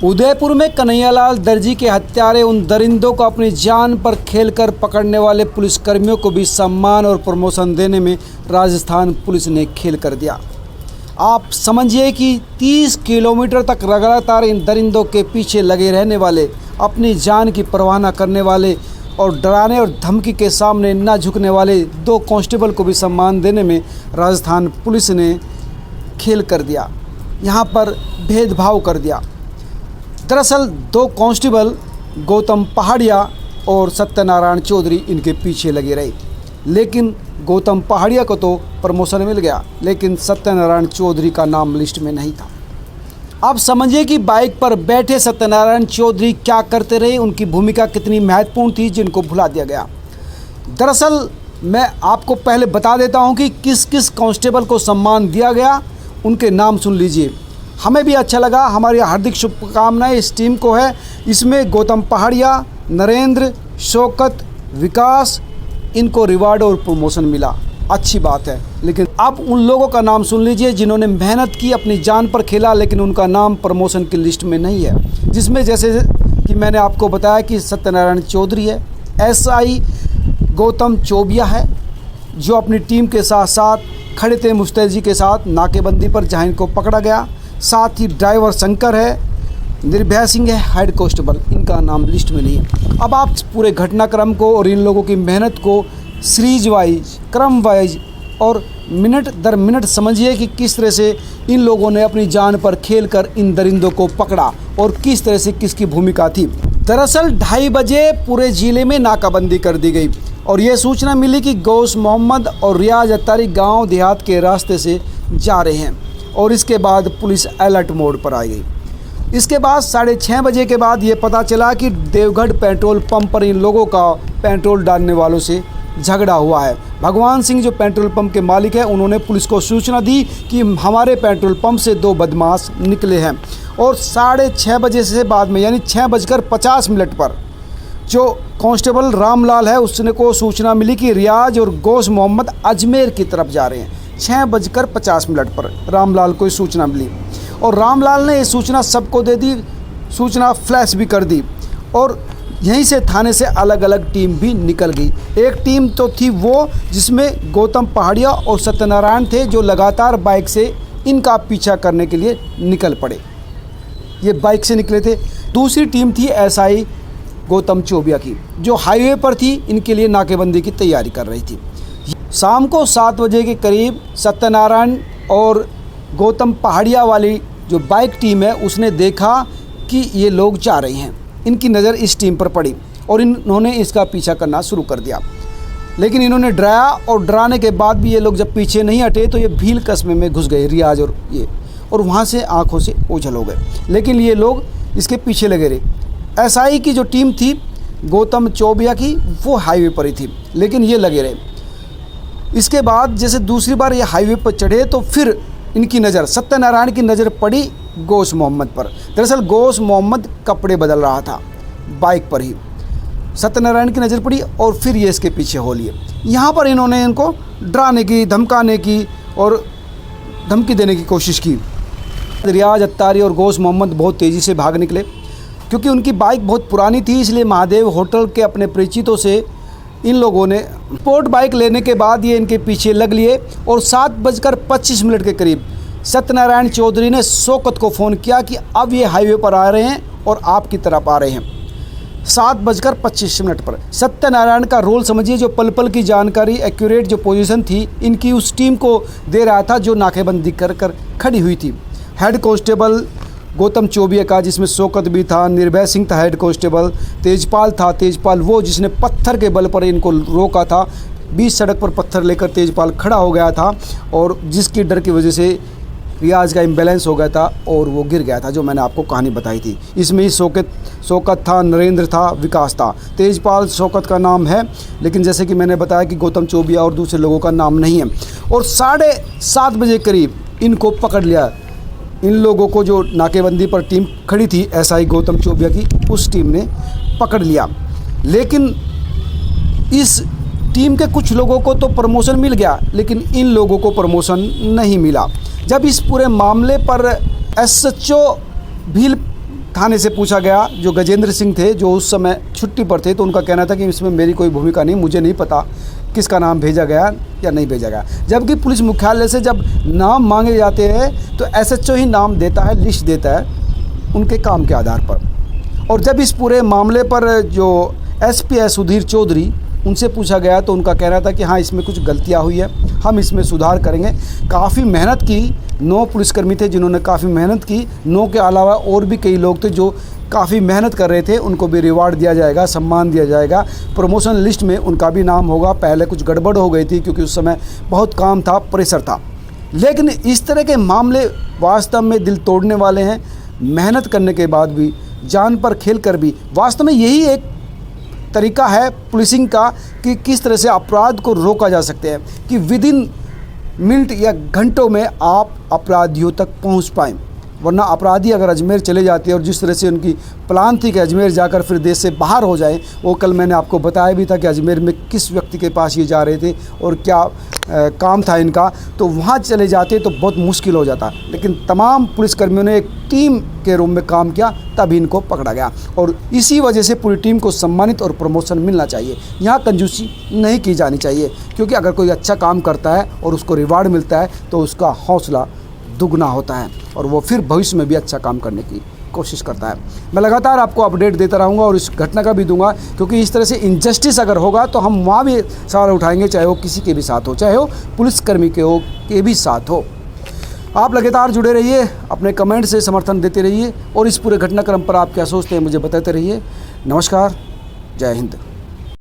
उदयपुर में कन्हैयालाल दर्जी के हत्यारे उन दरिंदों को अपनी जान पर खेलकर पकड़ने वाले पुलिसकर्मियों को भी सम्मान और प्रमोशन देने में राजस्थान पुलिस ने खेल कर दिया। आप समझिए कि 30 किलोमीटर तक लगातार इन दरिंदों के पीछे लगे रहने वाले, अपनी जान की परवाह न करने वाले और डराने और धमकी के सामने न झुकने वाले 2 कांस्टेबल को भी सम्मान देने में राजस्थान पुलिस ने खेल कर दिया। यहाँ पर भेदभाव कर दिया। दरअसल 2 कांस्टेबल गौतम पहाड़िया और सत्यनारायण चौधरी इनके पीछे लगे रहे, लेकिन गौतम पहाड़िया को तो प्रमोशन मिल गया, लेकिन सत्यनारायण चौधरी का नाम लिस्ट में नहीं था। आप समझिए कि बाइक पर बैठे सत्यनारायण चौधरी क्या करते रहे, उनकी भूमिका कितनी महत्वपूर्ण थी जिनको भुला दिया गया। दरअसल मैं आपको पहले बता देता हूं कि किस किस कांस्टेबल को सम्मान दिया गया, उनके नाम सुन लीजिए। हमें भी अच्छा लगा, हमारी हार्दिक शुभकामनाएं इस टीम को है। इसमें गौतम पहाड़िया, नरेंद्र, शौकत, विकास, इनको रिवार्ड और प्रमोशन मिला, अच्छी बात है। लेकिन अब उन लोगों का नाम सुन लीजिए जिन्होंने मेहनत की, अपनी जान पर खेला, लेकिन उनका नाम प्रमोशन की लिस्ट में नहीं है। जिसमें जैसे कि मैंने आपको बताया कि सत्यनारायण चौधरी है, एसआई गौतम चौबिया है जो अपनी टीम के साथ साथ खड़े थे मुस्तैदी के साथ नाकेबंदी पर, जहाँ इनको पकड़ा गया। साथ ही ड्राइवर शंकर है, निर्भय सिंह है, हेड कांस्टेबल, इनका नाम लिस्ट में नहीं है। अब आप पूरे घटनाक्रम को और इन लोगों की मेहनत को सीरीज वाइज, क्रम वाइज और मिनट दर मिनट समझिए कि किस तरह से इन लोगों ने अपनी जान पर खेलकर इन दरिंदों को पकड़ा और किस तरह से किसकी भूमिका थी। दरअसल 2:30 बजे पूरे ज़िले में नाकाबंदी कर दी गई और ये सूचना मिली कि गौस मोहम्मद और रियाज अत्तारी गांव देहात के रास्ते से जा रहे हैं और इसके बाद पुलिस अलर्ट मोड पर आ गई। इसके बाद 6:30 बजे के बाद ये पता चला कि देवगढ़ पेट्रोल पंप पर इन लोगों का पेट्रोल डालने वालों से झगड़ा हुआ है। भगवान सिंह जो पेट्रोल पंप के मालिक हैं, उन्होंने पुलिस को सूचना दी कि हमारे पेट्रोल पंप से 2 बदमाश निकले हैं और 6:30 बजे से बाद में यानी 6:50 पर जो कांस्टेबल रामलाल है उसने को सूचना मिली कि रियाज और गौस मोहम्मद अजमेर की तरफ जा रहे हैं। 6:50 पर रामलाल को सूचना मिली और रामलाल ने ये सूचना सबको दे दी, सूचना फ्लैश भी कर दी और यहीं से थाने से अलग अलग टीम भी निकल गई। एक टीम तो थी वो जिसमें गौतम पहाड़िया और सत्यनारायण थे जो लगातार बाइक से इनका पीछा करने के लिए निकल पड़े, ये बाइक से निकले थे। दूसरी टीम थी एसआई गौतम चौबिया की जो हाईवे पर थी, इनके लिए नाकेबंदी की तैयारी कर रही थी। शाम को 7 बजे के करीब सत्यनारायण और गौतम पहाड़िया वाली जो बाइक टीम है उसने देखा कि ये लोग जा रहे हैं। इनकी नज़र इस टीम पर पड़ी और इन्होंने इसका पीछा करना शुरू कर दिया, लेकिन इन्होंने डराया और डराने के बाद भी ये लोग जब पीछे नहीं हटे तो ये भील कस्बे में घुस गए रियाज और ये, और वहाँ से आंखों से ओझल हो गए। लेकिन ये लोग इसके पीछे लगे रहे। एसआई की जो टीम थी गौतम चौबिया की वो हाईवे पर ही थी, लेकिन ये लगे रहे। इसके बाद जैसे दूसरी बार ये हाईवे पर चढ़े तो फिर इनकी नज़र, सत्यनारायण की नज़र पड़ी गौस मोहम्मद पर। दरअसल गौस मोहम्मद कपड़े बदल रहा था बाइक पर ही, सत्यनारायण की नज़र पड़ी और फिर ये इसके पीछे हो लिए। यहाँ पर इन्होंने इनको डराने की, धमकाने की और धमकी देने की कोशिश की। रियाज अत्तारी और गौस मोहम्मद बहुत तेज़ी से भाग निकले क्योंकि उनकी बाइक बहुत पुरानी थी, इसलिए महादेव होटल के अपने परिचितों से इन लोगों ने स्पोर्ट बाइक लेने के बाद ये इनके पीछे लग लिए और 7:25 के करीब सत्यनारायण चौधरी ने शौकत को फ़ोन किया कि अब ये हाईवे पर आ रहे हैं और आपकी तरफ आ रहे हैं। 7:25 पर सत्यनारायण का रोल समझिए, जो पल पल की जानकारी, एक्यूरेट जो पोजीशन थी इनकी उस टीम को दे रहा था जो नाकेबंदी कर खड़ी हुई थी। हेड कांस्टेबल गौतम चौबिया का, जिसमें शौकत भी था, निर्भय सिंह था हेड कांस्टेबल, तेजपाल था, तेजपाल वो जिसने पत्थर के बल पर इनको रोका था। बीच सड़क पर पत्थर लेकर तेजपाल खड़ा हो गया था और जिसकी डर की वजह से रियाज का इम्बैलेंस हो गया था और वो गिर गया था, जो मैंने आपको कहानी बताई थी। इसमें ही शौकत था, नरेंद्र था, विकास था। तेजपाल शौकत का नाम है, लेकिन जैसे कि मैंने बताया कि गौतम चौबिया और दूसरे लोगों का नाम नहीं है। और 7:30 बजे करीब इनको पकड़ लिया। इन लोगों को जो नाकेबंदी पर टीम खड़ी थी एसआई गौतम चौबिया की, उस टीम ने पकड़ लिया। लेकिन इस टीम के कुछ लोगों को तो प्रमोशन मिल गया, लेकिन इन लोगों को प्रमोशन नहीं मिला। जब इस पूरे मामले पर एसएचओ भील थाने से पूछा गया, जो गजेंद्र सिंह थे जो उस समय छुट्टी पर थे, तो उनका कहना था कि इसमें मेरी कोई भूमिका नहीं, मुझे नहीं पता किसका नाम भेजा गया या नहीं भेजा गया। जबकि पुलिस मुख्यालय से जब नाम मांगे जाते हैं तो एसएचओ ही नाम देता है, लिस्ट देता है उनके काम के आधार पर। और जब इस पूरे मामले पर जो एसपी है सुधीर चौधरी, उनसे पूछा गया तो उनका कहना था कि हाँ, इसमें कुछ गलतियाँ हुई है, हम इसमें सुधार करेंगे। काफ़ी मेहनत की, 9 पुलिसकर्मी थे जिन्होंने काफ़ी मेहनत की। 9 के अलावा और भी कई लोग थे जो काफ़ी मेहनत कर रहे थे, उनको भी रिवार्ड दिया जाएगा, सम्मान दिया जाएगा। प्रमोशन लिस्ट में उनका भी नाम होगा। पहले कुछ गड़बड़ हो गई थी क्योंकि उस समय बहुत काम था, प्रेशर था। लेकिन इस तरह के मामले वास्तव में दिल तोड़ने वाले हैं। मेहनत करने के बाद भी, जान पर खेल कर भी, वास्तव में यही एक तरीका है पुलिसिंग का कि किस तरह से अपराध को रोका जा सकते हैं, कि विद इन मिनट या घंटों में आप अपराधियों तक पहुंच पाएँ। वरना अपराधी अगर अजमेर चले जाते हैं और जिस तरह से उनकी प्लान थी कि अजमेर जाकर फिर देश से बाहर हो जाए, वो कल मैंने आपको बताया भी था कि अजमेर में किस व्यक्ति के पास ये जा रहे थे और क्या काम था इनका, तो वहाँ चले जाते तो बहुत मुश्किल हो जाता। लेकिन तमाम पुलिसकर्मियों ने एक टीम के रूप में काम किया, तभी इनको पकड़ा गया। और इसी वजह से पूरी टीम को सम्मानित और प्रमोशन मिलना चाहिए। यहाँ कंजूसी नहीं की जानी चाहिए, क्योंकि अगर कोई अच्छा काम करता है और उसको रिवार्ड मिलता है तो उसका हौसला दुगना होता है और वो फिर भविष्य में भी अच्छा काम करने की कोशिश करता है। मैं लगातार आपको अपडेट देता रहूँगा और इस घटना का भी दूंगा, क्योंकि इस तरह से इनजस्टिस अगर होगा तो हम वहाँ भी सवाल उठाएंगे, चाहे वो किसी के भी साथ हो, चाहे वो पुलिसकर्मी के भी साथ हो। आप लगातार जुड़े रहिए, अपने कमेंट से समर्थन देते रहिए और इस पूरे घटनाक्रम पर आप क्या सोचते हैं मुझे बताते रहिए। नमस्कार, जय हिंद।